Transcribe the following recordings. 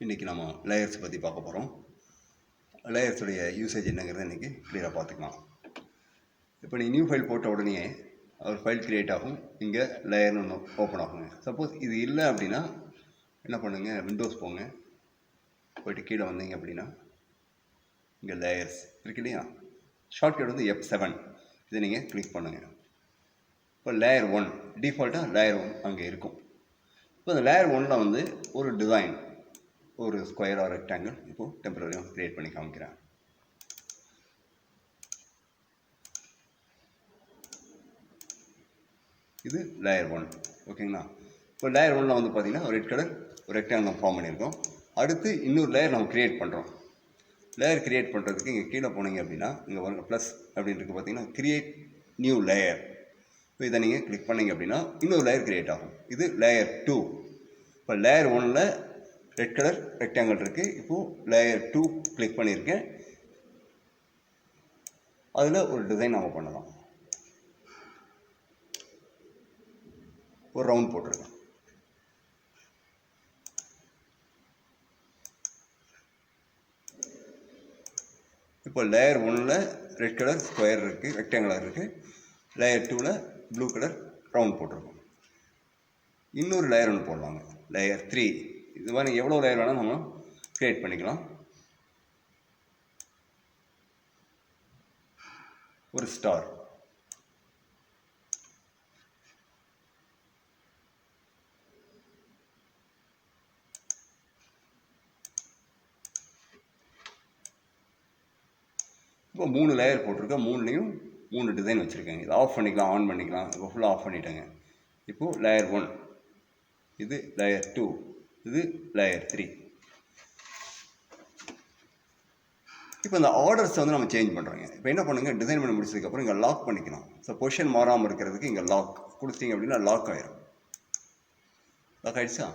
இன்றைக்கி நம்ம லேயர்ஸ் பற்றி பார்க்க போகிறோம். லேயர்ஸுடைய யூசேஜ் என்னங்கிறத இன்றைக்கி கிளியராக பார்த்துக்கலாம். இப்போ நீங்கள் நியூ ஃபைல் போட்ட உடனே ஒரு ஃபைல் க்ரியேட் ஆகும். இங்கே லேயர்னு ஒன்று ஓப்பன் ஆகுங்க. சப்போஸ் இது இல்லை அப்படின்னா என்ன பண்ணுங்கள், விண்டோஸ் போங்க, போய்ட்டு கீழே வந்தீங்க அப்படின்னா இங்கே லேயர்ஸ் இருக்கு இல்லையா, ஷார்ட்கட் வந்து F7, இதை நீங்கள் கிளிக் பண்ணுங்கள். இப்போ லேயர் 1 டிஃபால்ட்டாக லேயர் 1 அங்கே இருக்கும். இப்போ அந்த லேயர் 1ல் வந்து ஒரு டிசைன், ஒரு ஸ்கொயர் ஆர் ரெக்டாங்கிள் இப்போது டெம்பரரியாக க்ரியேட் பண்ணி காமிக்கிறேன். இது லேயர் 1, ஓகேங்களா. இப்போ லேயர் 1ல் வந்து பார்த்திங்கன்னா ரெட் கலர் ஒரு ரெக்டாங்கிள் நம்ம ஃபார்ம் பண்ணியிருக்கோம். அடுத்து இன்னொரு லேயர் நம்ம க்ரியேட் பண்ணுறோம். லேயர் க்ரியேட் பண்ணுறதுக்கு இங்கே கீழே போனீங்க அப்படின்னா இங்கே வருங்க ப்ளஸ் அப்படின்ட்டு பார்த்தீங்கன்னா க்ரியேட் நியூ லேயர். இப்போ இதை நீங்கள் கிளிக் பண்ணிங்க அப்படின்னா இன்னொரு லேயர் க்ரியேட் ஆகும். இது லேயர் 2. இப்போ லேயர் 1ல் ரெட் கலர் ரெக்டாங்கிள் இருக்குது. இப்போது லேயர் 2 கிளிக் பண்ணியிருக்கேன். அதில் ஒரு டிசைன் நம்ம பண்ணலாம். ஒரு ரவுண்ட் போட்டிருக்கேன். இப்போ லேயர் 1ல் ரெட் கலர் ஸ்கொயர் இருக்குது, ரெக்டாங்குலர் இருக்குது. லேயர் 2ல் ப்ளூ கலர் ரவுண்ட் போட்டிருக்கோம். இன்னொரு லேயர் ஒன்று போடலாங்க, லேயர் 3. இது மாதிரி எவ்வளோ லேயர் வேணால் நம்ம க்ரியேட் பண்ணிக்கலாம். ஒரு ஸ்டார், இப்போ 3 லேயர் போட்டிருக்கேன். 3லேயும் 3 டிசைன் வச்சுருக்கேங்க. இது ஆஃப் பண்ணிக்கலாம், ஆன் பண்ணிக்கலாம். இப்போ ஃபுல்லாக ஆஃப் பண்ணிட்டேங்க. இப்போது லேயர் 1, இது லேயர் 2, இது லேயர் 3. இப்போ இந்த ஆர்டர்ஸை வந்து நம்ம சேஞ்ச் பண்ணுறோங்க. இப்போ என்ன பண்ணுங்கள், டிசைன் பண்ணி முடிச்சதுக்கப்புறம் இங்கே லாக் பண்ணிக்கலாம். ஸோ பொசிஷன் மாறாமல் இருக்கிறதுக்கு இங்கே லாக் கொடுத்தீங்க அப்படின்னா லாக் ஆகிடும். லாக் ஆகிடுச்சா?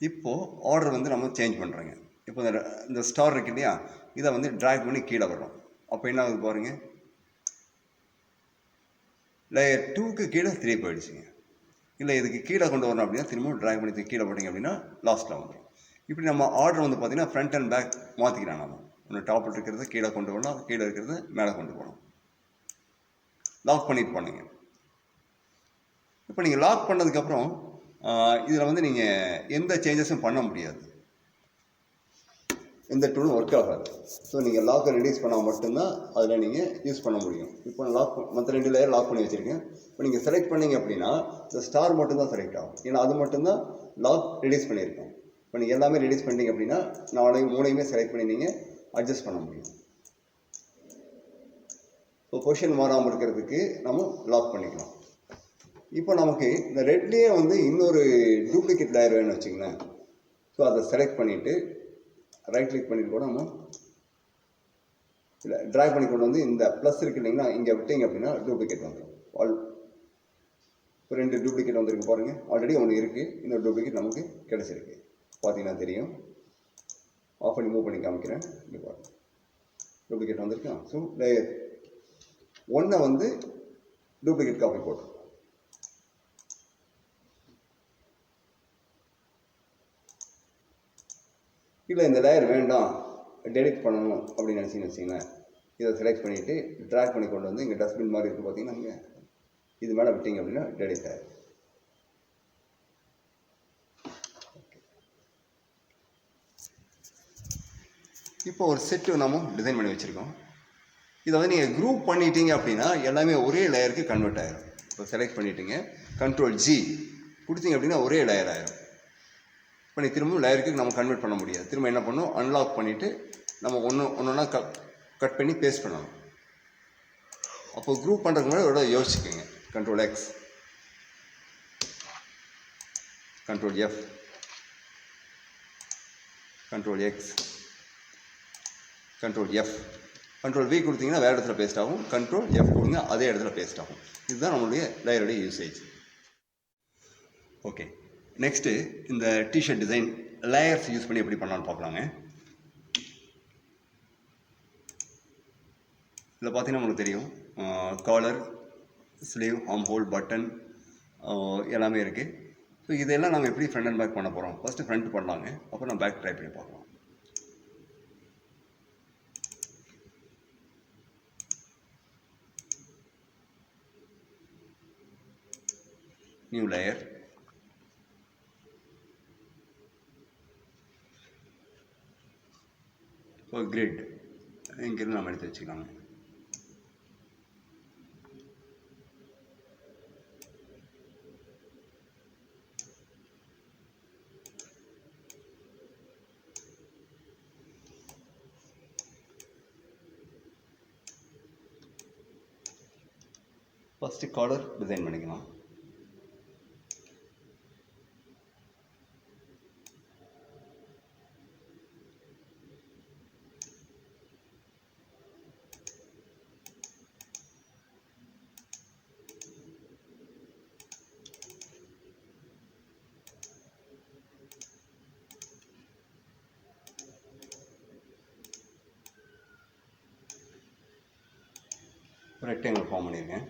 இப்போது ஆர்டர் வந்து நம்ம சேஞ்ச் பண்ணுறோங்க. இப்போ இந்த ஸ்டார் இருக்கு இல்லையா, இதை வந்து ட்ராக் பண்ணி கீழே வர்றோம். அப்போ என்ன ஆகுது பாருங்கள், லேயர் 2க்கு கீழே 3 போயிடுச்சுங்க. இல்லை இதுக்கு கீழே கொண்டு வரணும் அப்படின்னா திரும்பவும் ட்ராக் பண்ணி கீழே போட்டிங்க அப்படின்னா லாஸ்ட்டில் வந்துடும். இப்படி நம்ம ஆர்டர் வந்து பார்த்திங்கன்னா ஃப்ரண்ட் அண்ட் பேக் மாற்றிக்கலாம். நம்ம ஒன்று டாப்பில் இருக்கிறது கீழே கொண்டு வரணும், கீழே இருக்கிறது மேலே கொண்டு போகணும். லாக் பண்ணிட்டு பண்ணுங்க. இப்போ நீங்கள் லாக் பண்ணதுக்கப்புறம் இதில் வந்து நீங்கள் எந்த சேஞ்சஸும் பண்ண முடியாது, எந்த டூலும் ஒர்க் ஆகாது. ஸோ நீங்கள் லாக்கை ரிலீஸ் பண்ணால் மட்டும்தான் அதில் நீங்கள் யூஸ் பண்ண முடியும். இப்போ லாக் மற்ற 2 லேயர் லாக் பண்ணி வச்சுருக்கேன். இப்போ நீங்கள் செலக்ட் பண்ணிங்க அப்படின்னா இந்த ஸ்டார் மட்டும்தான் செலக்ட் ஆகும். ஏன்னா அது மட்டும்தான் லாக் ரிலீஸ் பண்ணியிருக்கோம். இப்போ நீங்கள் எல்லாமே ரிலீஸ் பண்ணிட்டீங்க அப்படின்னா 3யுமே செலக்ட் பண்ணி நீங்கள் அட்ஜஸ்ட் பண்ண முடியும். இப்போ பொசிஷன் மாறாமல் இருக்கிறதுக்கு நம்ம லாக் பண்ணிக்கலாம். இப்போ நமக்கு இந்த ரெட்லேயே வந்து இன்னொரு டூப்ளிகேட் லேயர் வேணும்னு வச்சுங்களேன். ஸோ அதை செலக்ட் பண்ணிவிட்டு ரைட் கிளிக் பண்ணிட்டு கூட நம்ம இல்லை ட்ராக் பண்ணி கொண்டு வந்து இந்த ப்ளஸ் இருக்கு இல்லைங்களா, இங்கே விட்டீங்க அப்படின்னா டூப்ளிகேட் வந்துடும். இப்போ 2 டூப்ளிகேட் வந்துருக்கு பாருங்கள். ஆல்ரெடி ஒன்று இருக்குது, இன்னொரு டூப்ளிகேட் நமக்கு கிடச்சிருக்கு. பார்த்தீங்கன்னா தெரியும். ஆஃப் பண்ணி மூவ் பண்ணி காமிக்கிறேன். இங்கே பாருங்கள், டூப்ளிகேட் வந்திருக்கா. ஸோ லேயர் 1 வந்து டூப்ளிகேட் காப்பி போட்டுருக்கோம். இல்லை இந்த லேயர் வேண்டாம், டெலிட் பண்ணணும் அப்படின்னு நினச்சிங்கன்னு வச்சிங்களேன், இதை செலக்ட் பண்ணிவிட்டு ட்ராக் பண்ணி கொண்டு வந்து இங்கே டஸ்ட்பின் மாதிரி இருக்குது பார்த்தீங்கன்னா, இங்கே இது மேலே விட்டீங்க அப்படின்னா டெலிட் ஆகிடும். இப்போ ஒரு செட்டு நம்ம டிசைன் பண்ணி வச்சுருக்கோம். இதை வந்து நீங்கள் குரூப் பண்ணிட்டீங்க அப்படின்னா எல்லாமே ஒரே லேயருக்கு கன்வெர்ட் ஆகிடும். இப்போ செலக்ட் பண்ணிட்டீங்க, Ctrl+G கொடுத்தீங்க அப்படின்னா ஒரே லேயர் ஆகிடும். இப்போ நீ திரும்பவும் லேயருக்கு நம்ம கன்வெர்ட் பண்ண முடியாது. திரும்ப என்ன பண்ணணும், அன்லாக் பண்ணிவிட்டு நம்ம ஒன்றா கட் பண்ணி பேஸ்ட் பண்ணணும். அப்போ குரூப் பண்ணுறதுக்கு முன்னாடி ஒரு யோசிச்சுக்கோங்க. Ctrl+X, Ctrl+F, Ctrl+X, Ctrl+F, Ctrl+V கொடுத்தீங்கன்னா வேறு இடத்துல பேஸ்ட் ஆகும். Ctrl+F கொடுங்க, அதே இடத்துல பேஸ்ட் ஆகும். இதுதான் நம்மளுடைய லேயருடைய யூசேஜ். ஓகே, நெக்ஸ்ட்டு இந்த டிஷர்ட் டிசைன் லேயர்ஸ் யூஸ் பண்ணி எப்படி பண்ணலான்னு பார்க்கலாங்க. இதில் பார்த்தீங்கன்னா உங்களுக்கு தெரியும், collar, sleeve, arm hole, button எல்லாமே இருக்குது. ஸோ இதெல்லாம் நம்ம எப்படி ஃப்ரண்ட் அண்ட் பேக் பண்ண போகிறோம். ஃபஸ்ட்டு ஃப்ரண்ட் பண்ணலாங்க, அப்புறம் நம்ம பேக் ட்ரை பண்ணி பார்க்கலாம். New layer. ஒரு கிரிட் இங்கிருந்து நம்ம எடுத்து வச்சுக்கலாங்க. ஃபஸ்ட்டு காலர் டிசைன் பண்ணிக்கலாம். ரெக்டாங்கிள் ஃபார்ம் பண்ணியிருக்கேன்.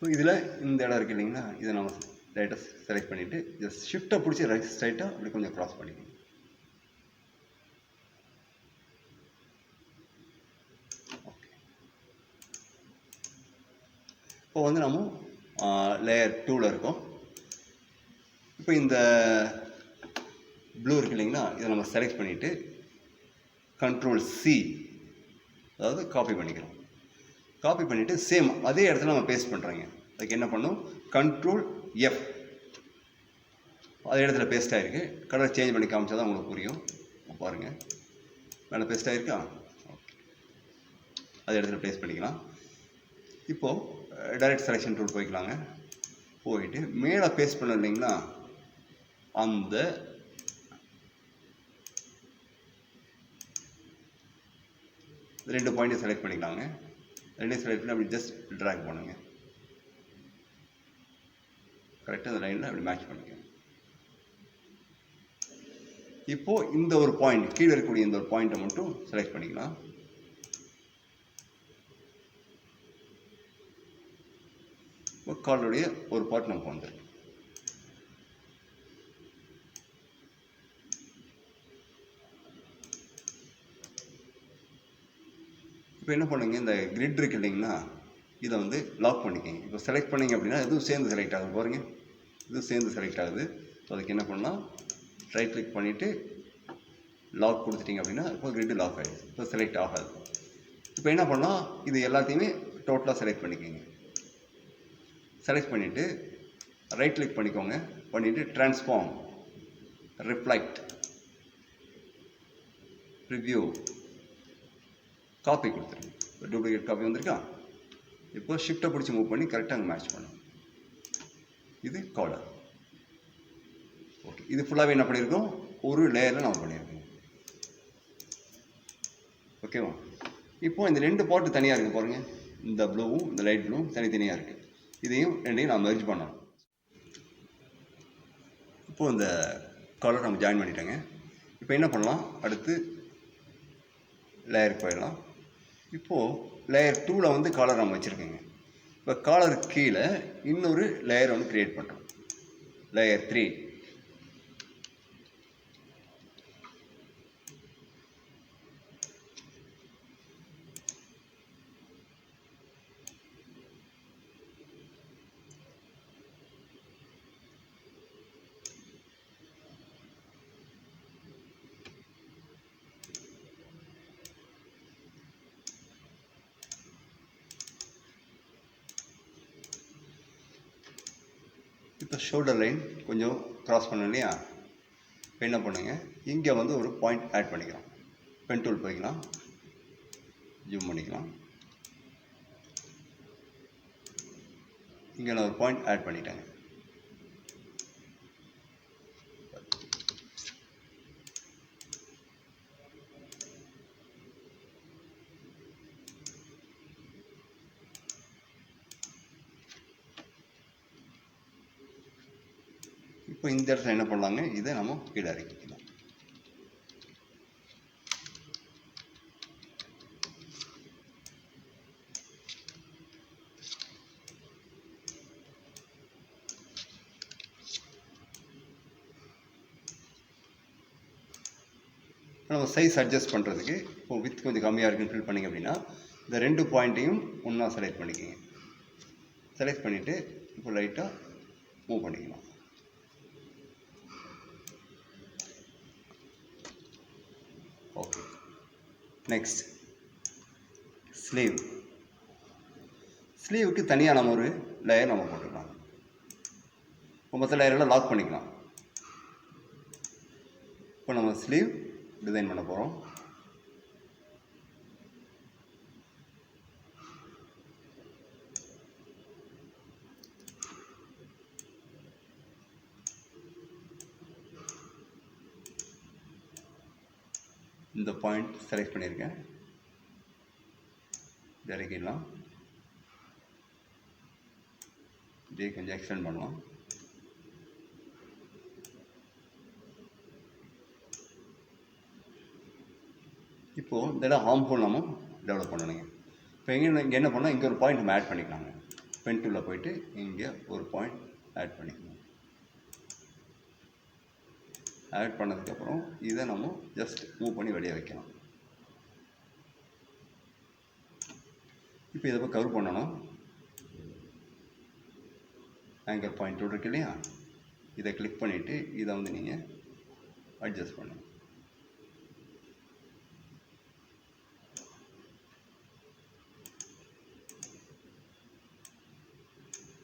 ஸோ இதில் இந்த இடம் இருக்குது இல்லைங்களா, இதை நம்ம லைட்டாக செலக்ட் பண்ணிவிட்டு ஜஸ்ட் ஷிஃப்ட்டை பிடிச்சி ரைட் ஸ்ட்ரைட்டாக அப்படி கொஞ்சம் க்ராஸ் பண்ணிக்கணும். ஓகே, இப்போ வந்து நம்ம லேயர் 2ல் இருக்கோம். இப்போ இந்த ப்ளூ இருக்குது இல்லைங்களா, இதை நம்ம செலக்ட் பண்ணிவிட்டு Ctrl+C, அதாவது காப்பி பண்ணிக்கிறோம். காப்பி பண்ணிவிட்டு சேம் அதே இடத்துல நம்ம பேஸ்ட் பண்ணுறோங்க. அதுக்கு என்ன பண்ணும், Ctrl+F, அதே இடத்துல பேஸ்ட் ஆகிருக்கு. கலர் சேஞ்ச் பண்ணி காமிச்சா தான் உங்களுக்கு புரியும். பாருங்கள், மேலே பேஸ்ட் ஆகிருக்கா. ஓகே, அதே இடத்துல பேஸ்ட் பண்ணிக்கலாம். இப்போது டைரக்ட் செலெக்ஷன் டூல் போய்க்கலாங்க. போயிட்டு மேலே பேஸ்ட் பண்ண இல்லைங்களா, அந்த ரெண்டு பாயிண்ட்டை செலக்ட் பண்ணிக்கலாங்க. ரெண்டையும் செலக்ட் பண்ணி அப்படி ஜஸ்ட் ட்ராக் பண்ணுங்க. கரெக்டாக அந்த லைனில் அப்படி மேட்ச் பண்ணிக்கோங்க. இப்போது இந்த ஒரு பாயிண்ட் கீழே இருக்கக்கூடிய இந்த ஒரு பாயிண்ட்டை மட்டும் செலக்ட் பண்ணிக்கலாம். இப்போ கார்டுடைய ஒரு பார்ட் நமக்கு வந்துருக்கு. இப்போ என்ன பண்ணுங்க, இந்த கிரிட் இருக்கு இல்லைங்களா, இதை வந்து லாக் பண்ணிக்கோங்க. இப்போ செலக்ட் பண்ணிங்க அப்படின்னா இதுவும் சேர்ந்து செலக்ட் ஆகுது. பாருங்க, இதுவும் சேர்ந்து செலக்ட் ஆகுது. ஸோ அதுக்கு என்ன பண்ணலாம், ரைட் கிளிக் பண்ணிவிட்டு லாக் கொடுத்துட்டிங்க அப்படின்னா இப்போ கிரிட் லாக் ஆகிடுது. இப்போ செலக்ட் ஆகாது. இப்போ என்ன பண்ணலாம், இது எல்லாத்தையுமே டோட்டலாக செலக்ட் பண்ணிக்கோங்க. செலக்ட் பண்ணிவிட்டு ரைட் கிளிக் பண்ணிக்கோங்க. பண்ணிவிட்டு ட்ரான்ஸ்ஃபார்ம், ரிஃப்ளெக்ட், ரிவ்யூ, காப்பி கொடுத்துருங்க. டூப்ளிகேட் காப்பி வந்திருக்கா. இப்போ ஷிஃப்ட்டை பிடிச்சி மூவ் பண்ணி கரெக்டாக அங்கே மேட்ச் பண்ணும். இது காலர். ஓகே, இது ஃபுல்லாகவே என்ன பண்ணியிருக்கோம், ஒரு லேயரில் நம்ம பண்ணியிருக்கோம். ஓகேவா. இப்போது இந்த ரெண்டு பார்ட்டு தனியாக இருக்குது பாருங்கள், இந்த ப்ளூவும் இந்த லைட் ப்ளூவும் தனித்தனியாக இருக்குது. இதையும் ரெண்டையும் நான் மெர்ஜ் பண்ணணும். இப்போது இந்த காலர் நம்ம ஜாயின் பண்ணிட்டேங்க. இப்போ என்ன பண்ணலாம், அடுத்து லேயருக்கு போயிடலாம். இப்போது லேயர் 2ல் வந்து காலர் நம்ம வச்சுருக்கோங்க. இப்போ காலருக்கு கீழே இன்னொரு லேயர் வந்து க்ரியேட் பண்ணுறோம், லேயர் 3. இப்போ ஷோல்டர் லைன் கொஞ்சம் க்ராஸ் பண்ண இல்லையா. இப்போ என்ன பண்ணுங்க, இங்கே வந்து ஒரு பாயிண்ட் ஆட் பண்ணிக்கலாம். பென் டூல் போய்க்கலாம், ஜூம் பண்ணிக்கலாம். இங்கே நான் ஒரு பாயிண்ட் ஆட் பண்ணிட்டேங்க. இப்போ இந்த இடத்துல என்ன பண்ணலாங்க, இதை நம்ம கீழே இறக்கிக்கலாம். நம்ம சைஸ் அட்ஜஸ்ட் பண்ணுறதுக்கு இப்போ வித் கொஞ்சம் கம்மியாக இருக்குன்னு ஃபீல் பண்ணிங்க அப்படின்னா இந்த ரெண்டு பாயிண்ட்டையும் ஒன்றா செலக்ட் பண்ணிக்கோங்க. செலக்ட் பண்ணிவிட்டு இப்போ லைட்டாக மூவ் பண்ணிக்கலாம். ஓகே, நெக்ஸ்ட் ஸ்லீவுக்கு தனியாக நம்ம ஒரு லேயர் நம்ம போட்டுக்கலாம். மற்ற லேயரெல்லாம் லாக் பண்ணிக்கலாம். இப்போ நம்ம ஸ்லீவ் டிசைன் பண்ண போகிறோம். இந்த பாயிண்ட் செலக்ட் பண்ணியிருக்கேன், இறக்கிடலாம். இதே கொஞ்சம் எக்ஸ்டெண்ட் பண்ணலாம். இப்போது இந்த இடம் ஹார்ம் ஹோல் நம்ம டெவலப் பண்ணணுங்க. இப்போ இங்கே என்ன பண்ணால் இங்கே ஒரு பாயிண்ட் நம்ம ஆட் பண்ணிக்கலாங்க. பென் டூலில் போயிட்டு இங்கே ஒரு பாயிண்ட் ஆட் பண்ணிக்கணும். ஆட் பண்ணதுக்கப்புறம் இதை நம்ம ஜஸ்ட் மூவ் பண்ணி வெளியே வைக்கலாம். இப்போ இதை போய் கவர் பண்ணணும். ஆங்கர் பாயிண்ட் இருக்கு இல்லையா, இதை கிளிக் பண்ணிவிட்டு இதை வந்து நீங்கள் அட்ஜஸ்ட் பண்ணணும்.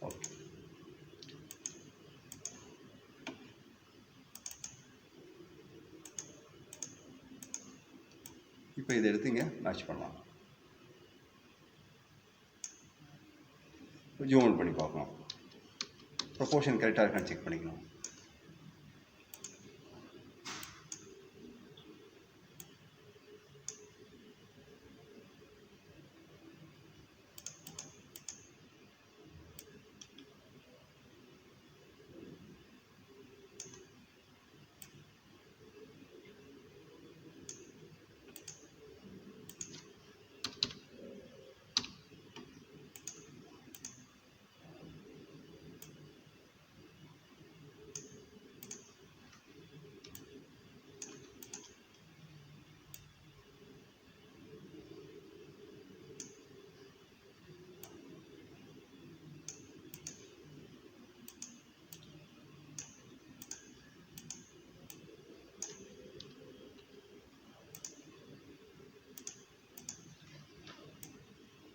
ஓகே, இப்போ இதை எடுத்து இங்கே மேட்ச் பண்ணலாம். ஜூம் அவுட் பண்ணி பார்க்கலாம். ப்ரொபோர்ஷன் கரெக்டாக இருக்கான்னு செக் பண்ணிக்கணும்.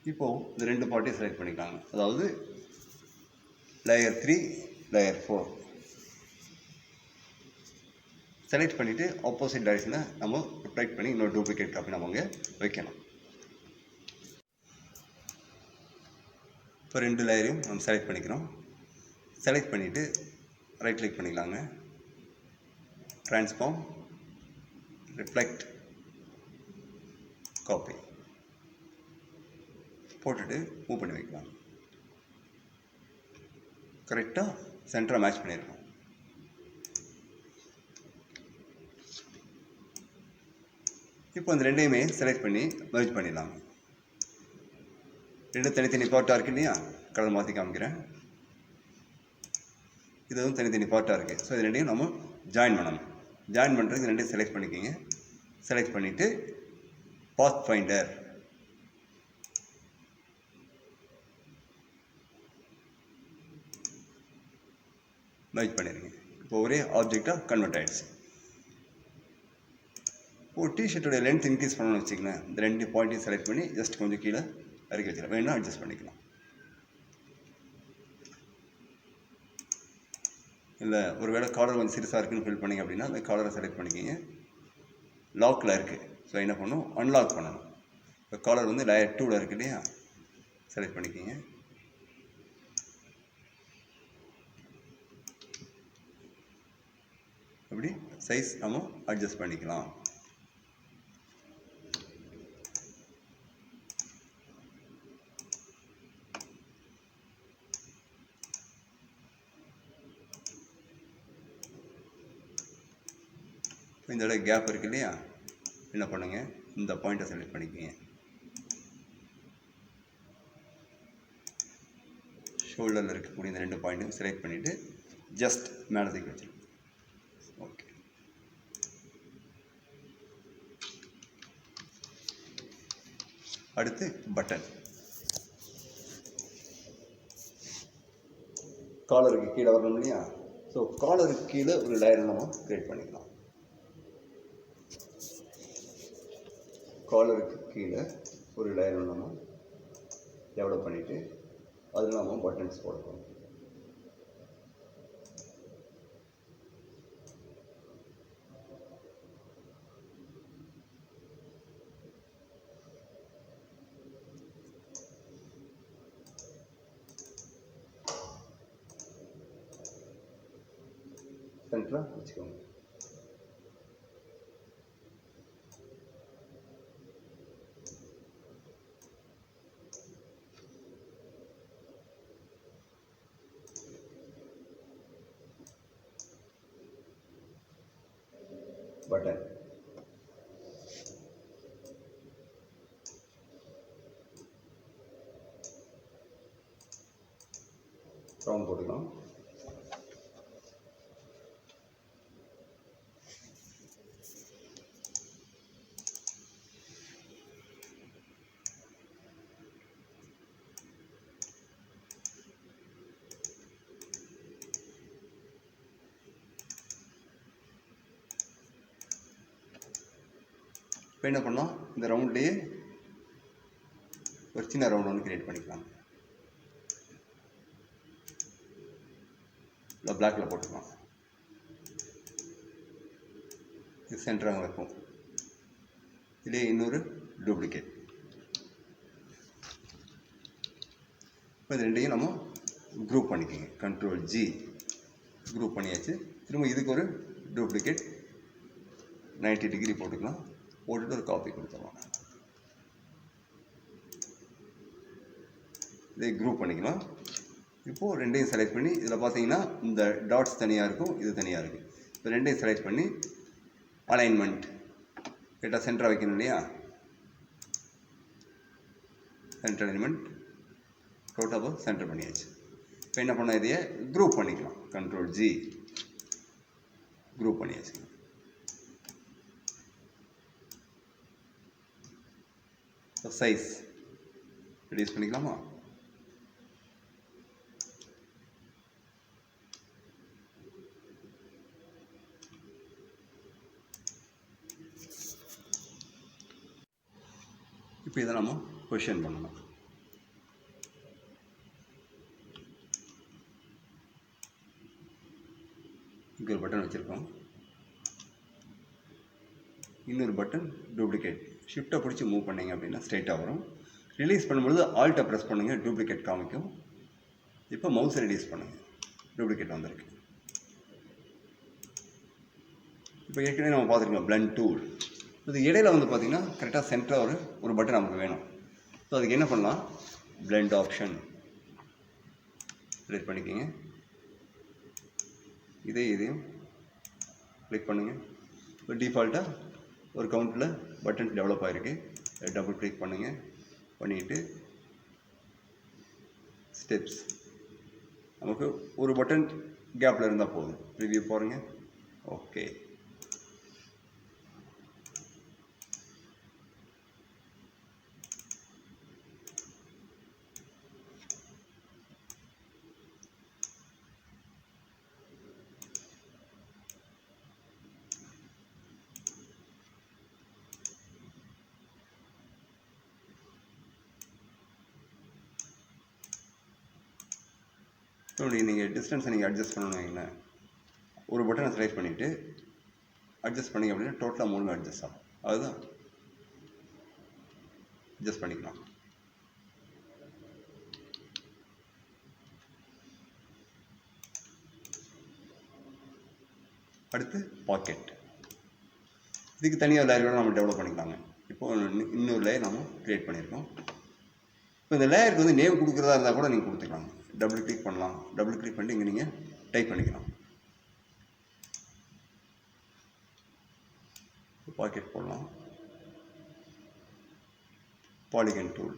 இப்போது இந்த ரெண்டு பார்ட்டையும் செலக்ட் பண்ணிக்கலாங்க. அதாவது லேயர் 3 லேயர் 4 செலக்ட் பண்ணிவிட்டு ஆப்போசிட் டைரக்ஷனை நம்ம ரிப்ளைட் பண்ணி இன்னொரு டூப்ளிகேட் காப்பி நம்ம அங்கே வைக்கணும். இப்போ ரெண்டு லேயரையும் நம்ம செலக்ட் பண்ணிக்கிறோம். செலக்ட் பண்ணிவிட்டு ரைட் கிளிக் பண்ணிக்கலாங்க. ட்ரான்ஸ்ஃபார்ம், ரிஃப்ளெக்ட், காப்பி போட்டுட்டு மூவ் பண்ணி வைக்கலாம். கரெக்டாக சென்டராக மேட்ச் பண்ணியிருக்கோம். இப்போ அந்த ரெண்டையுமே செலக்ட் பண்ணி மெர்ஜ் பண்ணிடலாம். ரெண்டு தனித்தனி பார்ட்டாக இருக்கு இல்லையா, கலர் மாற்றி காமிக்கிறேன். இது வந்து தனித்தனி பார்ட்டாக இருக்குது. ஸோ இது ரெண்டையும் நம்ம ஜாயின் பண்ணணும். ஜாயின் பண்ணுறதுக்கு ரெண்டையும் செலக்ட் பண்ணிக்கோங்க. செலக்ட் பண்ணிவிட்டு பாத் ஃபைண்டர் மெர்ஜ் பண்ணிடுங்க. இப்போ ஒரே ஆப்ஜெக்டாக கன்வெர்ட் ஆகிடுச்சு. ஒரு டிஷர்ட்டோடைய லென்த் இன்க்ரீஸ் பண்ணணும்னு வச்சுக்கங்களேன். இந்த ரெண்டு பாயிண்ட்டையும் செலக்ட் பண்ணி ஜஸ்ட் கொஞ்சம் கீழே இறக்கி வச்சுக்கலாம். வேணும்னா அட்ஜஸ்ட் பண்ணிக்கலாம். இல்லை ஒரு வேளை காலர் கொஞ்சம் சிறுசாக இருக்குன்னு ஃபில் பண்ணிங்க அப்படின்னா அந்த காலரை செலக்ட் பண்ணிக்கிங்க. லாக்கில் இருக்குது. ஸோ என்ன பண்ணணும், அன்லாக் பண்ணணும். இப்போ காலர் வந்து லேயர் 2ல் இருக்குது இல்லையா, செலக்ட் பண்ணிக்கிங்க. அப்படி சைஸ் நம்ம அட்ஜஸ்ட் பண்ணிக்கலாம். இந்த இடம் கேப் இருக்கு இல்லையா, என்ன பண்ணுங்கள், இந்த பாயிண்ட்டை செலக்ட் பண்ணிக்கோங்க. ஷோல்டரில் இருக்கக்கூடிய இந்த ரெண்டு பாயிண்ட்டையும் செலக்ட் பண்ணிவிட்டு ஜஸ்ட் மேலே தூக்கி வச்சுருக்கோம். ஓகே, அடுத்து பட்டன். காலருக்கு கீழே வரணும் இல்லையா? ஸோ காலருக்கு கீழே ஒரு லேயர் நம்ம கிரியேட் பண்ணிக்கலாம். காலருக்கு கீழே ஒரு லேயர் நம்ம டெவலப் பண்ணிவிட்டு அதில் நம்ம பட்டன்ஸ் போடணும். சென்டராக வச்சுக்கோங்க. பட்டன் ரவுண்ட் போட்டுக்கலாம். இப்போ என்ன பண்ணோம், இந்த ரவுண்ட்லேயே ஒரு சின்ன ரவுண்ட் ஒன்று கிரியேட் பண்ணிக்கலாம். இல்லை பிளாக்கில் போட்டுக்கலாம். இது சென்டராக வைப்போம். இதே இன்னொரு டூப்ளிகேட். இப்போ இது ரெண்டையும் நம்ம குரூப் பண்ணிக்கோங்க. கண்ட்ரோல் G குரூப் பண்ணியாச்சு. திரும்ப இதுக்கு ஒரு டூப்ளிகேட் 90 டிகிரி போட்டுக்கலாம். போட்டுட்டு ஒரு காப்பி கொடுத்துடலாம். இதை குரூப் பண்ணிக்கலாம். இப்போது ரெண்டையும் செலக்ட் பண்ணி இதில் பார்த்தீங்கன்னா இந்த டாட்ஸ் தனியாக இருக்கும், இது தனியாக இருக்குது. இப்போ ரெண்டையும் செலக்ட் பண்ணி அலைன்மெண்ட் கேட்டால் சென்டராக வைக்கணும் இல்லையா? சென்டர் அலைன்மெண்ட் டோட்டாக சென்டர் பண்ணியாச்சு. இப்போ என்ன பண்ண, இதையே குரூப் பண்ணிக்கலாம். கண்ட்ரோல் G குரூப் பண்ணியாச்சு. சைஸ் ரெடியூஸ் பண்ணிக்கலாமா? இப்போ இதை நம்ம பொசிஷன் பண்ணணும். இங்கே ஒரு பட்டன் வச்சுருக்கோம். இன்னொரு பட்டன் டூப்ளிகேட். ஷிஃப்ட்டை பிடிச்சி மூவ் பண்ணிங்க அப்படின்னா ஸ்ட்ரைட்டாக வரும். ரிலீஸ் பண்ணும்பொழுது ஆல்ட்டை ப்ரெஸ் பண்ணுங்கள், டூப்ளிகேட் காமிக்கும். இப்போ மவுஸை ரிலீஸ் பண்ணுங்கள், டூப்ளிகேட் வந்திருக்கு. இப்போ ஏற்கனவே நம்ம பார்த்துருக்கோம் பிளண்ட் டூல். இது இடையில வந்து பார்த்திங்கன்னா கரெக்டாக சென்டராக ஒரு பட்டன் நமக்கு வேணும். ஸோ அதுக்கு என்ன பண்ணலாம், பிளண்ட் ஆப்ஷன் செலக்ட் பண்ணிக்கோங்க. இதையும் கிளிக் பண்ணுங்கள். இப்போ டிஃபால்ட்டாக ஒரு கவுண்டில் பட்டன் டெவலப் ஆகிருக்கு. டபுள் கிளிக் பண்ணுங்கள். பண்ணிவிட்டு ஸ்டெப்ஸ் நமக்கு ஒரு பட்டன் கேப்பில் இருந்தால் போதும். ரிவ்யூ பாருங்கள். ஓகே. ஸோ நீங்கள் டிஸ்டன்ஸை நீங்கள் அட்ஜஸ்ட் பண்ணணும் வைங்களேன். ஒரு பட்டனை செலக்ட் பண்ணிவிட்டு அட்ஜஸ்ட் பண்ணிங்க அப்படின்னா டோட்டலாக 3 அட்ஜஸ்ட் ஆகும். அதுதான் அட்ஜஸ்ட் பண்ணிக்கலாம். அடுத்து பாக்கெட். இதுக்கு தனியாக லேயர் கூட நம்ம டெவலப் பண்ணிக்கலாங்க. இப்போது இன்னொரு லேயர் நம்ம க்ரியேட் பண்ணியிருக்கோம். இப்போ இந்த லேயருக்கு வந்து நேம் கொடுக்குறதா இருந்தால் கூட நீங்கள் கொடுத்துக்கலாம். டபுள் கிளிக் பண்ணலாம். டபுள் கிளிக் பண்ணிட்டு இங்கே நீங்கள் டைப் பண்ணிக்கலாம். பாக்கெட் போடலாம். Polygon tool.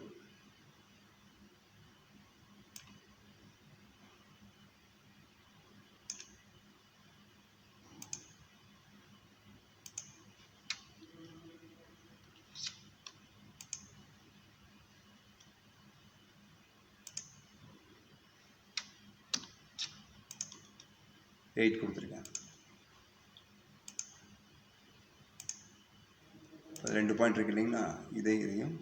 8 கொடுத்துருக்கேன். 2 பாயிண்ட் இருக்கு இல்லைங்களா, இதையும்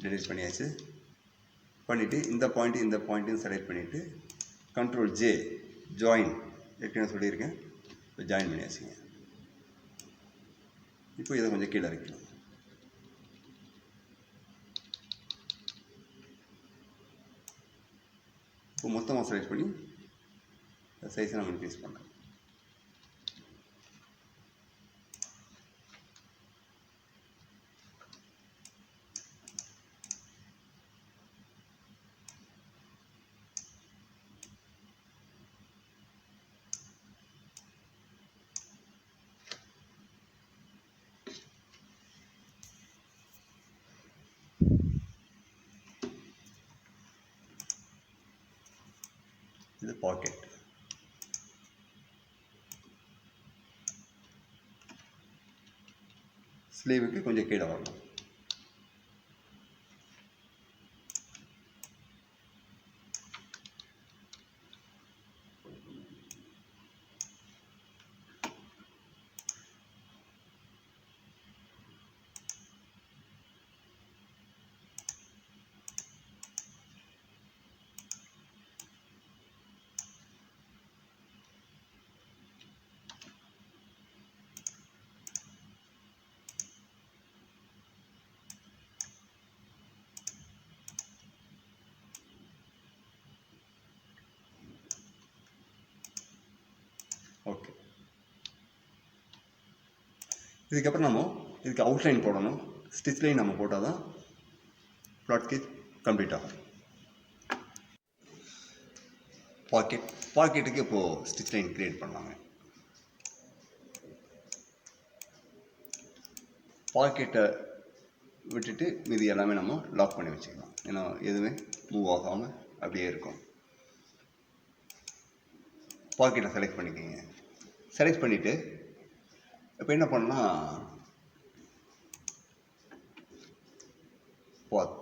டெலிட் பண்ணியாச்சு. பண்ணிவிட்டு இந்த பாயிண்ட்டையும் செலக்ட் பண்ணிவிட்டு கண்ட்ரோல் ஜே ஜாயின் ஏற்கனவே சொல்லியிருக்கேன், இப்போ ஜாயின் பண்ணியாச்சுங்க. இப்போ இதை கொஞ்சம் கீழே வைக்கலாம். இப்போ மொத்தமாக செலக்ட் பண்ணி சைஸை நம்ம இன்க்ரீஸ் பண்ணுறோம். இது பாக்கெட். ஸ்லீவுக்கு கொஞ்சம் கீழே வரணும். ஓகே, இதுக்கப்புறம் நம்ம இதுக்கு அவுட்லைன் போடணும். ஸ்டிச் லைன் நம்ம போட்டால் தான் ப்ளாட் ஸ்கெட்ச் கம்ப்ளீட் ஆகும். பாக்கெட்டுக்கு இப்போது ஸ்டிச் லைன் க்ரியேட் பண்ணலாங்க. பாக்கெட்டை விட்டுட்டு மீதி எல்லாமே நம்ம லாக் பண்ணி வச்சுக்கலாம். ஏன்னா எதுவுமே மூவ் ஆகாமல் அப்படியே இருக்கும். பாக்கெட்டை செலக்ட் பண்ணிக்கோங்க. செலக்ட் பண்ணிவிட்டு இப்போ என்ன பண்ணலாம், பாத்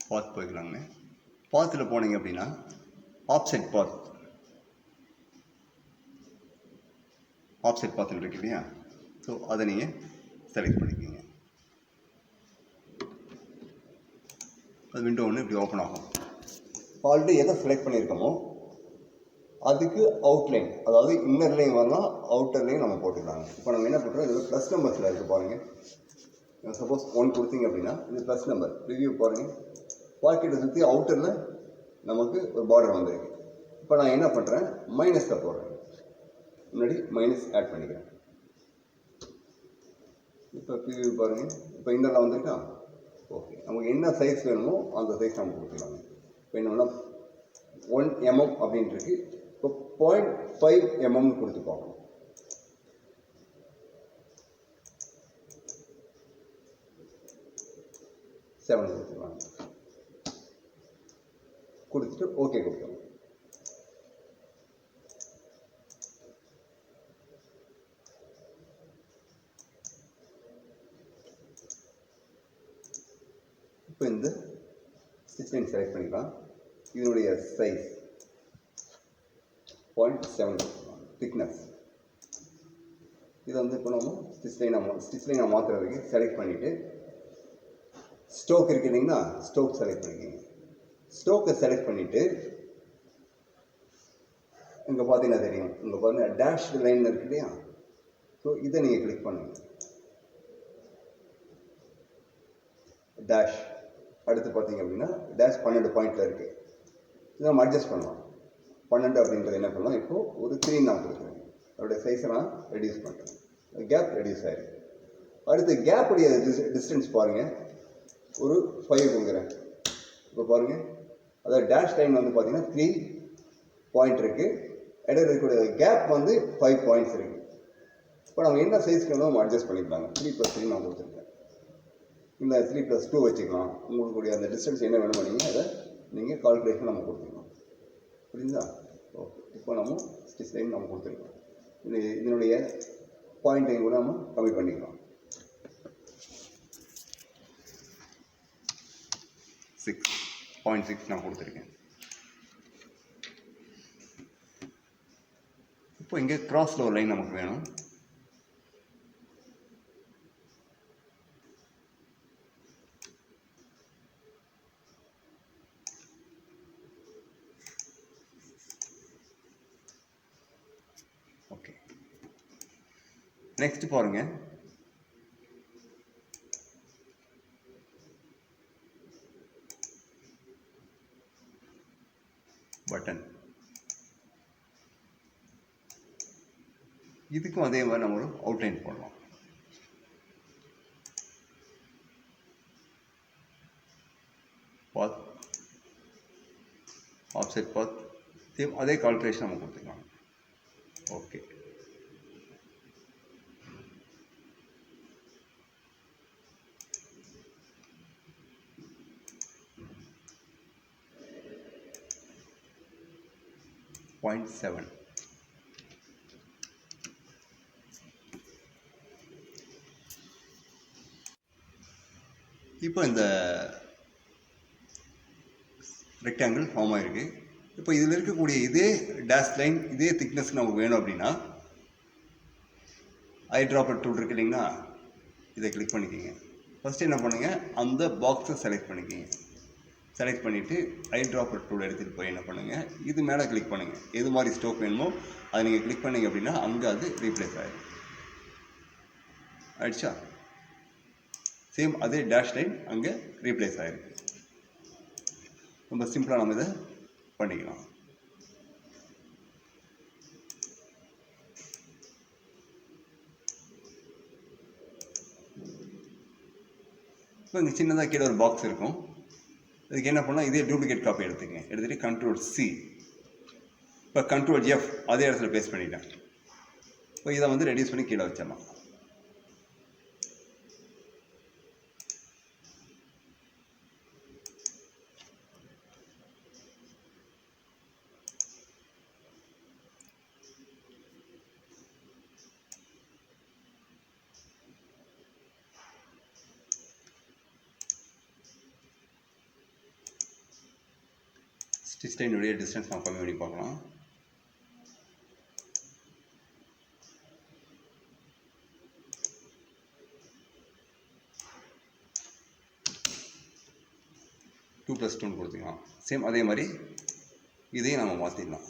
பாத் போய்க்கலாங்க. பாத்தில் போனீங்க அப்படின்னா ஆப்செட் பாத்தில் இருக்கு இல்லையா, ஸோ அதை நீங்கள் செலக்ட் பண்ணிக்கோங்க. அது விண்டோ ஒன்று இப்படி ஓப்பன் ஆகும். ஆல்ரெடி எதை செலக்ட் பண்ணியிருக்கோமோ அதுக்கு அவுட்லைன், அதாவது இன்னர்லையும் வரலாம் அவுட்டர்லையும் நம்ம போட்டுக்கலாங்க. இப்போ நம்ம என்ன பண்ணுறோம், இது ப்ளஸ் நம்பர்ஸில் இருக்குது பாருங்கள். சப்போஸ் 1 கொடுத்தீங்க அப்படின்னா இது ப்ளஸ் நம்பர். ரிவ்யூ பாருங்கள், பாக்கெட்டை சுற்றி அவுட்டரில் நமக்கு ஒரு பார்டர் வந்துருக்கு. இப்போ நான் என்ன பண்ணுறேன், மைனஸில் போடுறேன். முன்னாடி மைனஸ் ஆட் பண்ணிக்கிறேன். இப்போ ப்ரிவ்யூ பாருங்கள், இப்போ இந்த வந்திருக்கா. ஓகே, நமக்கு என்ன சைஸ் வேணுமோ அந்த சைஸ் நம்ம கொடுத்துக்கலாங்க. இப்போ என்னன்னா 1 mm அப்படின்ட்டுருக்கு. இப்போ 0.5 mm கொடுத்து பார்க்கணும். கொடுத்துக்கலாம். கொடுத்துட்டு ஓகே கொடுக்கலாம். இப்போ இந்த ஸ்டிச் லைன் செலக்ட் பண்ணிக்கலாம். இதனுடைய சைஸ் 0.7 திக்னஸ். இதை வந்து இப்போ நம்ம ஸ்டிச் லைனை மாற்றுறதுக்கு செலக்ட் பண்ணிவிட்டு ஸ்டோக் இருக்கு இல்லைங்களா, ஸ்டோக் செலக்ட் பண்ணிக்கோங்க. ஸ்டோக்கை செலக்ட் பண்ணிவிட்டு இங்கே பார்த்தீங்கன்னா தெரியும், இங்கே பார்த்தீங்கன்னா டேஷ் லைன் இருக்கு இல்லையா, ஸோ இதை நீங்கள் கிளிக் பண்ணுங்க. டேஷ் அடுத்து பார்த்தீங்க அப்படின்னா டேஷ் 12 பாயிண்டில் இருக்குது. இதை நம்ம அட்ஜஸ்ட் பண்ணலாம். 12 அப்படின்றது என்ன பண்ணலாம், இப்போது ஒரு 3 நான் கொடுக்குறேன். அதோடைய சைஸை நான் ரெடியூஸ் பண்ணுறேன். கேப் ரெடியூஸ் ஆகிருக்கு. அடுத்து கேப்புடைய டிஸ்டன்ஸ் பாருங்கள், ஒரு 5 கொடுக்குறேன். இப்போ பாருங்கள், அதாவது டேஷ் லைன் வந்து பார்த்தீங்கன்னா 3 பாயிண்ட் இருக்குது, இடையில இருக்கக்கூடிய கேப் வந்து 5 பாயிண்ட்ஸ் இருக்குது. இப்போ நம்ம என்ன சைஸ்க்கு வேணும் நம்ம அட்ஜஸ்ட் பண்ணிக்கலாங்க. 3+3 நான் கொடுத்துருக்கேன். இல்லை 3+2 வச்சுக்கலாம். உங்களுக்கு அந்த டிஸ்டன்ஸ் என்ன வேணுமோ நீங்கள் அதை நீங்கள் கால்குலேஷன் நம்ம கொடுத்துக்கலாம். புரியுங்களா? ஓகே. இப்போ நம்ம ஸ்டிச் லைன் நம்ம கொடுத்துருக்கோம். இதனுடைய பாயிண்ட்டையும் கூட நம்ம கம்மி பண்ணிக்கலாம். 6.6 நான் கொடுத்துருக்கேன். இப்போ இங்கே கிராஸ்ல ஒரு லைன் நமக்கு வேணும். ஓகே. நெக்ஸ்ட் பாருங்க, பட்டன். இதுக்கும் அதே மாதிரி நம்ம ஒரு அவுட்லைன் போடலாம். பாத், ஆஃப்செட் பாத், அதே கால்குலேஷன் நம்ம கொடுத்துக்கலாம். ஓகே. .7. இப்போ இந்த ரெக்டாங்கிள் ஃபார்ம் ஆகிருக்கு. இப்போ இதில் இருக்கக்கூடிய இதே டேஷ் லைன் இதே திக்னஸ் நமக்கு வேணும் அப்படின்னா ஐ ட்ராப்பர் டூல் இருக்கு இல்லைங்களா, இதை கிளிக் பண்ணிக்கிங்க. ஃபஸ்ட்டு என்ன பண்ணுங்கள், அந்த பாக்ஸை செலக்ட் பண்ணிக்கிங்க. செலக்ட் பண்ணிவிட்டு ஐ ட்ராப்பர் டூல் எடுத்துகிட்டு போய் என்ன பண்ணுங்கள், இது மேலே கிளிக் பண்ணுங்கள். எது மாதிரி ஸ்டோக் வேணுமோ அதை நீங்கள் கிளிக் பண்ணிங்க அப்படின்னா அங்கே அது ரீப்ளேஸ் ஆகிடும். ஆயிடுச்சா? சேம் அதே டேஷ் லைன் அங்கே ரீப்ளேஸ் ஆகிருக்கு. ரொம்ப சிம்பிளாக நம்ம இதை பண்ணிக்கலாம். இப்போ இங்கே சின்னதாக கீழே ஒரு பாக்ஸ் இருக்கும். இதுக்கு என்ன பண்ணால் இதே டூப்ளிகேட் காப்பி எடுத்துக்கங்க. எடுத்துகிட்டு Ctrl+C, இப்போ Ctrl+F அதே இடத்துல பேஸ்ட் பண்ணிட்டேன். இப்போ இதை வந்து ரெடியூஸ் பண்ணி கீழே வச்சிடலாம். ஸ்டிச் லைனுடைய டிஸ்டன்ஸ் நம்ம கம்மி பண்ணி பார்க்கலாம். (2+2) கொடுத்துக்கலாம். சேம் அதே மாதிரி இதையும் நம்ம மாற்றிடலாம்.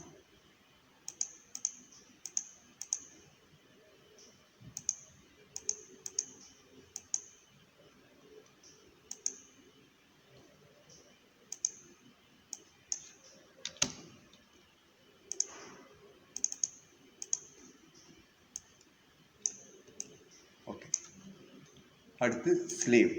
ஓகே. அடுத்து ஸ்லீவ்.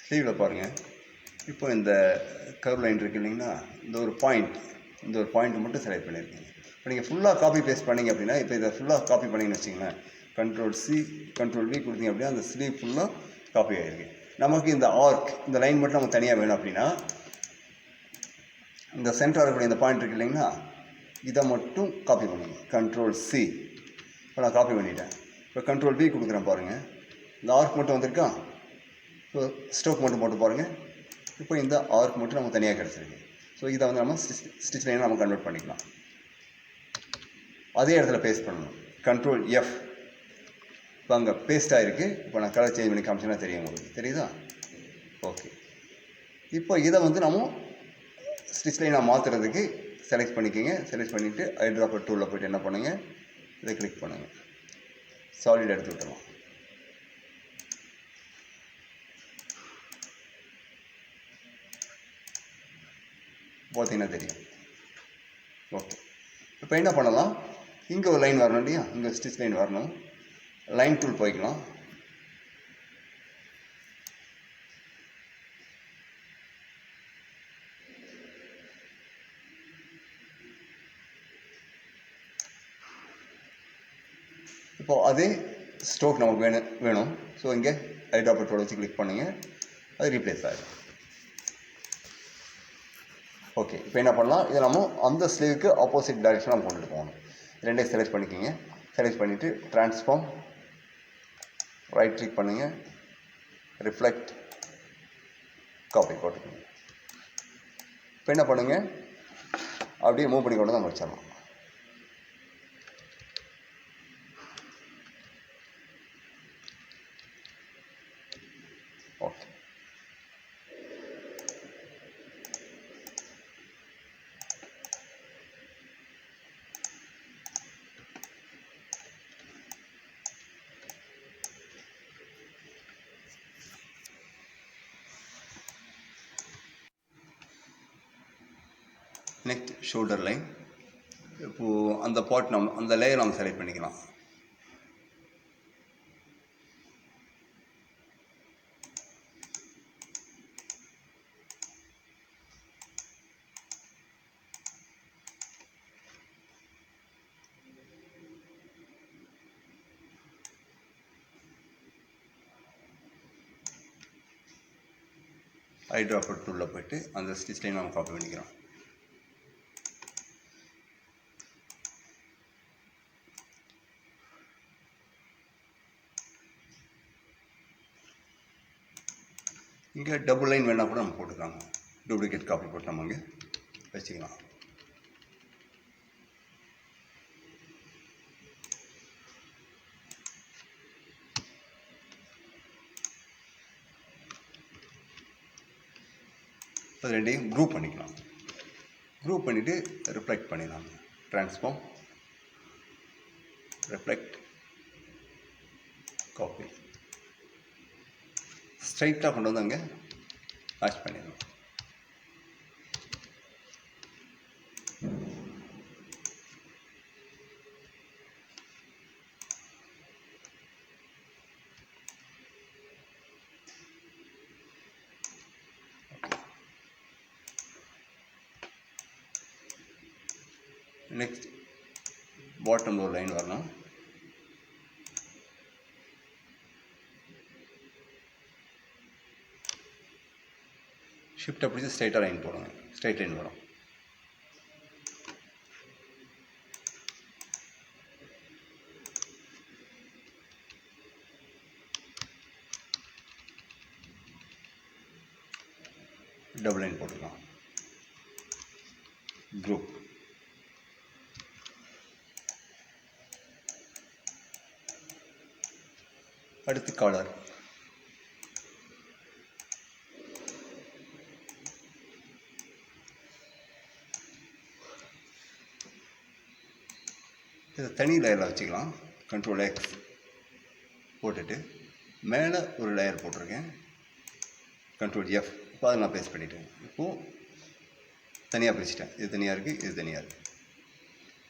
ஸ்லீவில் பாருங்கள், இப்போ இந்த கர்வ் லைன் இருக்குது இல்லைங்களா, இந்த ஒரு பாயிண்ட் மட்டும் செலக்ட் பண்ணியிருக்கீங்க. இப்போ நீங்கள் ஃபுல்லாக காப்பி பேஸ்ட் பண்ணிங்க அப்படின்னா, இப்போ இதை ஃபுல்லாக காப்பி பண்ணிங்கன்னு வச்சிங்களேன், Ctrl+C Ctrl+V கொடுத்தீங்க அப்படின்னா அந்த ஸ்லீவ் ஃபுல்லாக காப்பி ஆகிருக்கு. நமக்கு இந்த ஆர்க், இந்த லைன் மட்டும் நமக்கு தனியாக வேணும் அப்படின்னா இந்த சென்டராக இருக்கக்கூடிய இந்த பாயிண்ட் இருக்குது இல்லைங்களா, இதை மட்டும் காப்பி பண்ணுங்க. Ctrl+C. இப்போ நான் காப்பி பண்ணிட்டேன். இப்போ Ctrl+V கொடுக்குறேன் பாருங்கள், இந்த ஆர்க் மட்டும் வந்திருக்கா. இப்போ ஸ்டோக் மட்டும் போட்டு பாருங்கள். இப்போ இந்த ஆர்க் மட்டும் நமக்கு தனியாக கிடச்சிருக்கு. ஸோ இதை வந்து நம்ம ஸ்டிச் லைனை நம்ம கன்வெர்ட் பண்ணிக்கலாம். அதே இடத்துல பேஸ்ட் பண்ணணும். Ctrl+F. இப்போ அங்கே பேஸ்ட் ஆகிருக்கு. இப்போ நான் கலர் சேஞ்ச் பண்ணி காமிச்சேன்னா தெரியும் உங்களுக்கு. தெரியுதா? ஓகே. இப்போ இதை வந்து நம்ம ஸ்டிச் லைனாக மாற்றுறதுக்கு செலக்ட் பண்ணிக்கோங்க. செலக்ட் பண்ணிவிட்டு ஐ ட்ராப்பர் டூலில் போய்ட்டு என்ன பண்ணுங்கள், இதை கிளிக் பண்ணுங்கள். சாலிட் எடுத்து விட்டுருவோம். பார்த்தீங்கன்னா தெரியும். ஓகே. இப்போ என்ன பண்ணலாம், இங்கே ஒரு லைன் வரணும் இல்லையா, இங்கே ஸ்டிச் லைன் வரணும். லைன் டூல் போய்க்கலாம். இப்போது அதே ஸ்ட்ரோக் நமக்கு வேணும். ஸோ இங்கே ஐட்ராப்பட்டோட வச்சு கிளிக் பண்ணுங்கள், அது ரீப்ளேஸ் ஆகிடும். ஓகே, இப்போ என்ன பண்ணலாம், இதை நம்ம அந்த ஸ்லீவுக்கு ஆப்போசிட் டைரெக்ஷன் நம்ம கொண்டுட்டு போகணும். ரெண்டையும் செலக்ட் பண்ணிக்கிங்க. செலக்ட் பண்ணிவிட்டு ட்ரான்ஸ்ஃபார்ம், ரைட் கிளிக் பண்ணுங்கள், ரிஃப்ளெக்ட், காப்பி போட்டுக்கோங்க. இப்போ என்ன பண்ணுங்கள், அப்படியே மூவ் பண்ணி கொண்டு தான் வச்சிடலாம். Okay, next shoulder line. இப்போது அந்த பார்ட் அந்த லேயர் நம்ம செலக்ட் பண்ணிக்கலாம். ஐட்ராப்பர் டூலில் போய்ட்டு அந்த ஸ்டிச் லைன் நம்ம காப்பி பண்ணிக்கிறோம். இங்கே டபுள் லைன் வேணால் கூட நம்ம போட்டுக்கலாங்க. டூப்ளிகேட் காப்பி போட்டு நம்ம இங்கே வச்சுக்கலாம். அது ரெண்டையும் குரூப் பண்ணிக்கலாம். குரூப் பண்ணிவிட்டு ரிஃப்ளெக்ட் பண்ணிடலாம். ட்ரான்ஸ்ஃபார்ம், ரிஃப்ளெக்ட், காப்பி, ஸ்ட்ரைட்டாக கொண்டு வந்து அங்கே மேட்ச் பண்ணிடலாம். நெக்ஸ்ட் பாட்டமில் ஒரு லைன் வரணும். ஷிஃப்ட்டை பிடிச்சி ஸ்ட்ரைட்டாக லைன் போடுங்க. ஸ்ட்ரைட் லைன் வரும். டபுள் லைன் போட்டுக்கலாம். குரூப், அடுத்து காலர். இதை தனி லேயரில் வச்சுக்கலாம். கண்ட்ரோல் எக்ஸ் போட்டுட்டு மேலே ஒரு லேயர் போட்டிருக்கேன். Control F. இப்போ அதை நான் பேஸ்ட் பண்ணிட்டேன். இப்போது தனியாக பிரிச்சுட்டேன். இது தனியாக இருக்குது, இது தனியாக இருக்குது.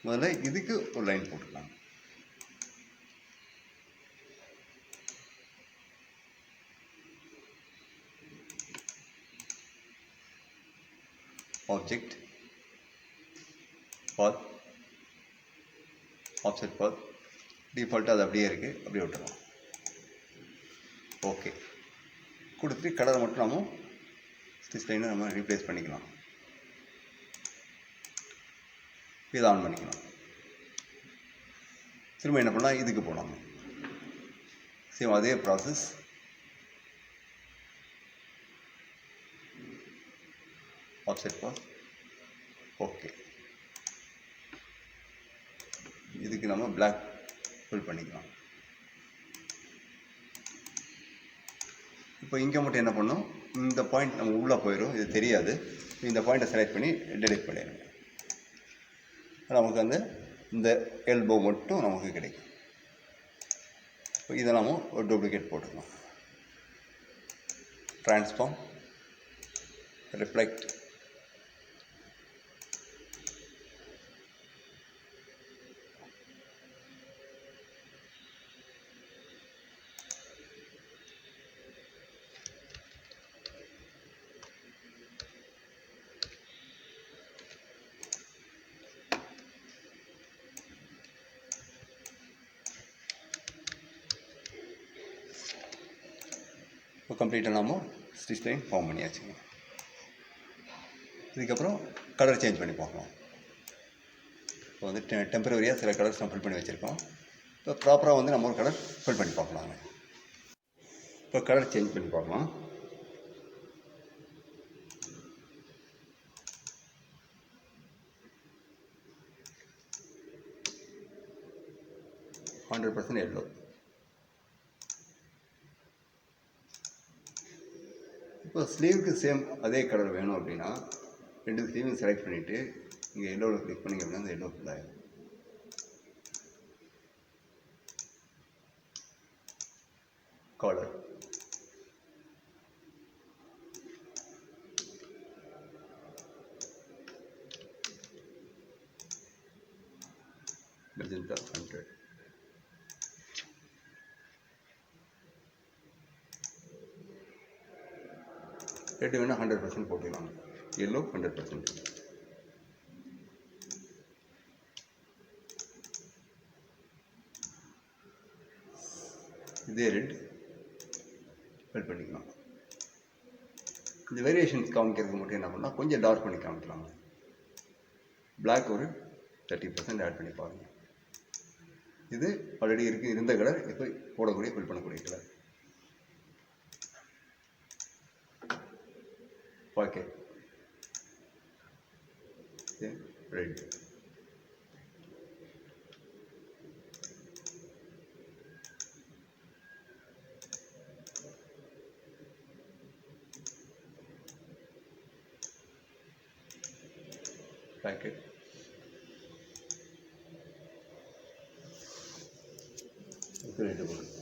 முதல்ல இதுக்கு ஒரு லைன் போட்டுக்கலாம். ஆப்ஜெக்ட், பாத், ஆப்செட் பாத். டிஃபால்ட்டாக அது அப்படியே இருக்குது, அப்படியே விட்டுறோம். ஓகே கொடுத்துட்டு கலரை மட்டும் நம்ம ஸ்டிச் லைனை நம்ம ரீப்ளேஸ் பண்ணிக்கலாம். இதை ஆன் பண்ணிக்கலாம். திரும்ப என்ன பண்ணலாம், இதுக்கு போகலாம். சேம் அதே ப்ராசஸ். ஆப்செட் பாத். ஓகே, இதுக்கு நம்ம பிளாக் ஃபில் பண்ணிக்கலாம். இப்போ இங்கே மட்டும் என்ன பண்ணோம், இந்த பாயிண்ட் நம்ம உள்ளே போயிடும், இது தெரியாது. இந்த பாயிண்ட்டை செலக்ட் பண்ணி டெலிட் பண்ணிடுங்க. நமக்கு அந்த இந்த எல்போ மட்டும் நமக்கு கிடைக்கும். இப்போ இதை நம்ம ஒரு டூப்ளிகேட் போட்டுக்கலாம். ட்ரான்ஸ்ஃபார்ம், ரிஃப்ளெக்ட், இப்போ கம்ப்ளீட்டாக நாம ஸ்டிச் லைன் ஃபார்ம் பண்ணியாச்சுங்க. இதுக்கப்புறம் கலர் சேஞ்ச் பண்ணி பார்க்கலாம். இப்போ வந்து டெம்பரவரியாக சில கலர்ஸ் நம்ம ஃபில் பண்ணி வச்சுருக்கோம். இப்போ ப்ராப்பராக வந்து நம்ம ஒரு கலர் ஃபில் பண்ணி பார்க்கலாங்க. இப்போ கலர் சேஞ்ச் பண்ணி பார்க்கலாம். %, எல்லோ. இப்போ ஸ்லீவுக்கு சேம் அதே கலர் வேணும் அப்படின்னா 2 ஸ்லீவையும் செலக்ட் பண்ணிவிட்டு இங்கே எல்லோவில் கிளிக் பண்ணிங்க அப்படின்னா அந்த எல்லோ ஃபில் ஆகிடும். Collar magenta 100. ரெட் வேணால் 100% போட்டுக்கலாம். எல்லோ 100%. இதே ரெட் ஃபில் பண்ணிக்கலாம். இந்த வேரியேஷன்ஸ் காமிக்கிறதுக்கு மட்டும் என்ன பண்ணால் கொஞ்சம் டார்க் பண்ணி காமிக்கலாங்க. பிளாக் ஒரு 30% ஆட் பண்ணி பாருங்கள். இது ஆல்ரெடி இருந்த கலர், இப்போ போடக்கூடிய ஃபில் பண்ணக்கூடிய colour. Pocket red. Pocket red போடுங்க.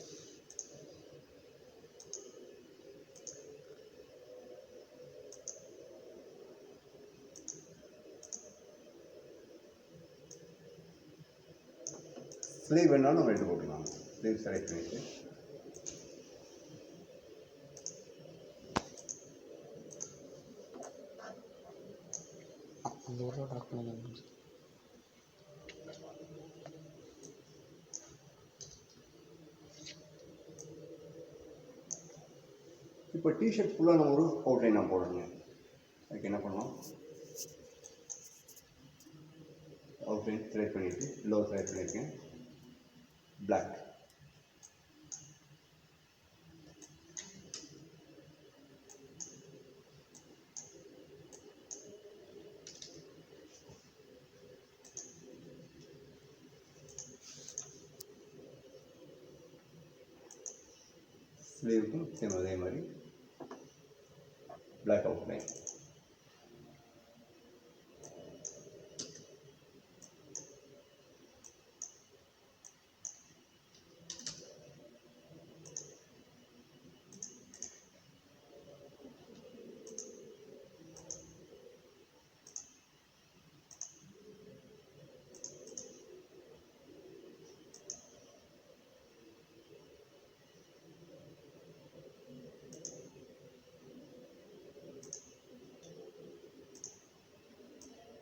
ஸ்லீவ் வேணாலும் நம்ம ரெட் போட்டுக்கலாம். ஸ்லீவ் செலக்ட் பண்ணிட்டு இப்போ டிஷர்ட் ஃபுல்லாக நம்ம ஒரு அவுட்லைன் நான் போடணுங்க. அதுக்கு என்ன பண்ணலாம், அவுட்லைன் செலக்ட் பண்ணிவிட்டு லோ செலக்ட் பண்ணியிருக்கேன். பிளாக் ஸ்லீவுக்கும் சேம் அதே மாதிரி பிளாக் அவுட்லைன்.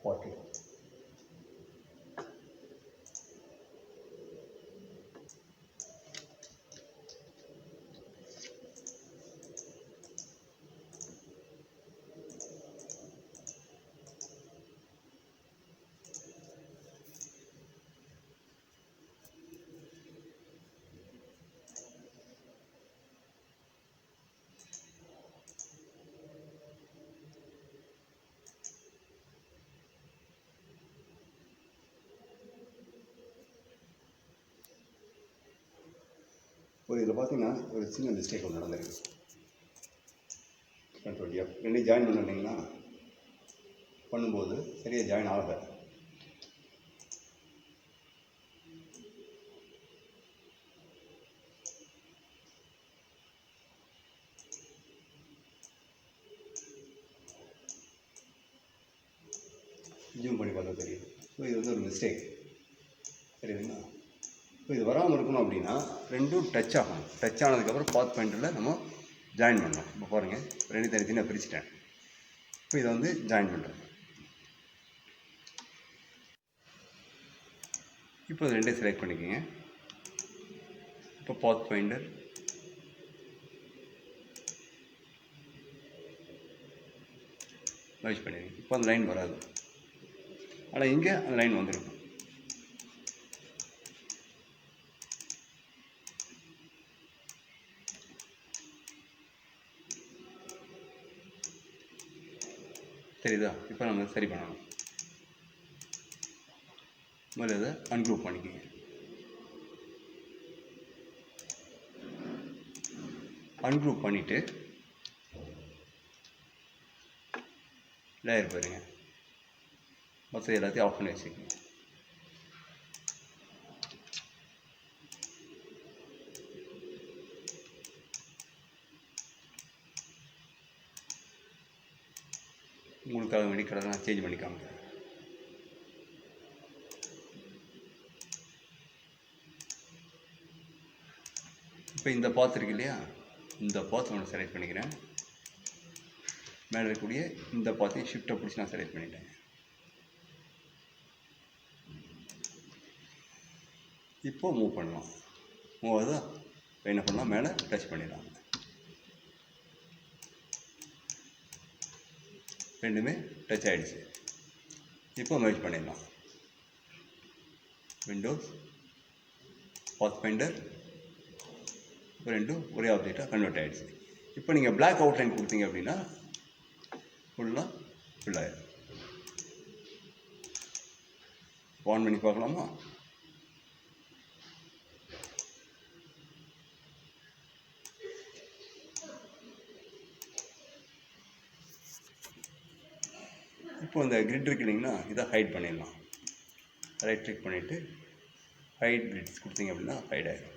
பாக்கெட் இதில் பார்த்தீங்கன்னா ஒரு சின்ன மிஸ்டேக் ஒன்று நடந்திருக்கு. கண்ட்ரோல் எஃப் ரெண்டையும் ஜாயின் பண்ணிங்கன்னா பண்ணும்போது சரியாக ஜாயின் ஆகலை. ஜூம் பண்ணி பார்த்தா தெரியுது. ஸோ இது வந்து ஒரு மிஸ்டேக், சரிங்களா? இப்போ இது வராமல் இருக்கணும் அப்படின்னா ரெண்டும் டச் ஆகணும். டச் ஆனதுக்கப்புறம் பாத் பாயிண்டில் நம்ம ஜாயின் பண்ணணும். இப்போ பாருங்கள், ரெண்டு தனித்தனியாக பிரிச்சுட்டேன். இப்போ இதை வந்து ஜாயின் பண்ணுறேன். இப்போ இது ரெண்டையும் செலக்ட் பண்ணிக்கோங்க. இப்போ பாத் பாயிண்டர் மெர்ஜ் பண்ணிடுங்க. இப்போ அந்த லைன் வராது, ஆனால் இங்கே அந்த லைன் வந்துருக்கும். தெரியுதா? இப்போ நம்ம சரி பண்ணணும். முதல்ல இதை அன்குரூப் பண்ணிக்கோங்க. அன்குரூப் பண்ணிவிட்டு லேயர் பாருங்க, மற்ற எல்லாத்தையும் ஆஃப் பண்ணி வச்சுக்கோங்க. உங்களுக்காக வேண்டி கடை நான் சேஞ்ச் பண்ணிக்காங்க. இப்போ இந்த பாத் இருக்கு இல்லையா, இந்த பாத் நான் செலக்ட் பண்ணிக்கிறேன். மேலே இருக்கக்கூடிய இந்த பாத்தையும் ஷிஃப்ட்டை பிடிச்சி நான் செலக்ட் பண்ணிட்டேன். இப்போ மூவ் பண்ணலாம். மூவ் ஆகுதா? என்ன பண்ணலாம், மேலே டச் பண்ணிடலாம். ரெண்டுமே டச் ஆகிடுச்சு. இப்போ மெர்ஜ் பண்ணிடலாம். விண்டோஸ், பாத் ஃபைண்டர், இப்போ ரெண்டும் ஒரே ஆப்ஜெக்டாக கன்வெர்ட் ஆகிடுச்சு. இப்போ நீங்கள் பிளாக் அவுட்லைன் கொடுத்தீங்க அப்படின்னா ஃபுல்லாக ஆகிடும். ஆன் பண்ணி பார்க்கலாமா? இப்போ இந்த கிரிட் இருக்கு இல்லைங்களா, இதை ஹைட் பண்ணிடலாம். ரைட் கிளிக் பண்ணிவிட்டு ஹைட் கிரிட்ஸ் கொடுத்தீங்க அப்படின்னா ஹைட் ஆகிடும்.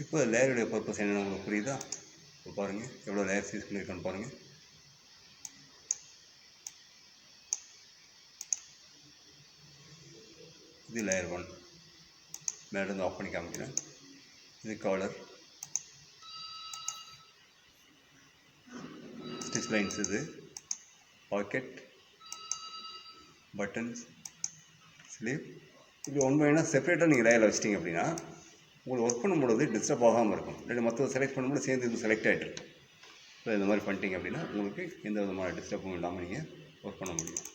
இப்போ லேயருடைய பர்பஸ் என்னென்னு உங்களுக்கு புரியுதா? இப்போ பாருங்கள் எவ்வளோ லேயர்ஸ் யூஸ் பண்ணியிருக்கான்னு பாருங்கள். இது லேயர் 1, மேலேருந்து ஆஃப் பண்ணி காமிக்கிறேன். இது காலர், ஸ்டிச் லைன்ஸ், இது பாக்கெட், பட்டன்ஸ், ஸ்லீவ். இப்படி ஒன் பை ஒன்னாக செப்பரேட்டாக நீங்கள் லேயரில் வச்சிட்டிங்க அப்படின்னா உங்களுக்கு ஒர்க் பண்ணும்பொழுது டிஸ்டர்ப் ஆகாமல் இருக்கும். ரெண்டு மற்ற செலக்ட் பண்ணும்போது சேர்ந்து இது செலக்ட் ஆகிட்டு இருக்கும். ஸோ இந்த மாதிரி பண்ணிட்டீங்க அப்படின்னா உங்களுக்கு எந்த விதமான டிஸ்டர்பும் இல்லாமல் நீங்கள் ஒர்க் பண்ண முடியும்.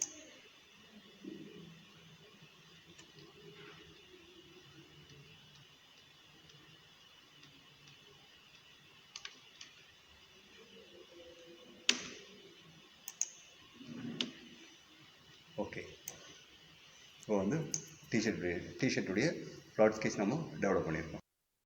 ஓகே, இப்போ வந்து டிஷர்ட்டுடைய ப்ளாட் ஸ்கெட்ச் நம்ம டெவலப் பண்ணியிருக்கோம்.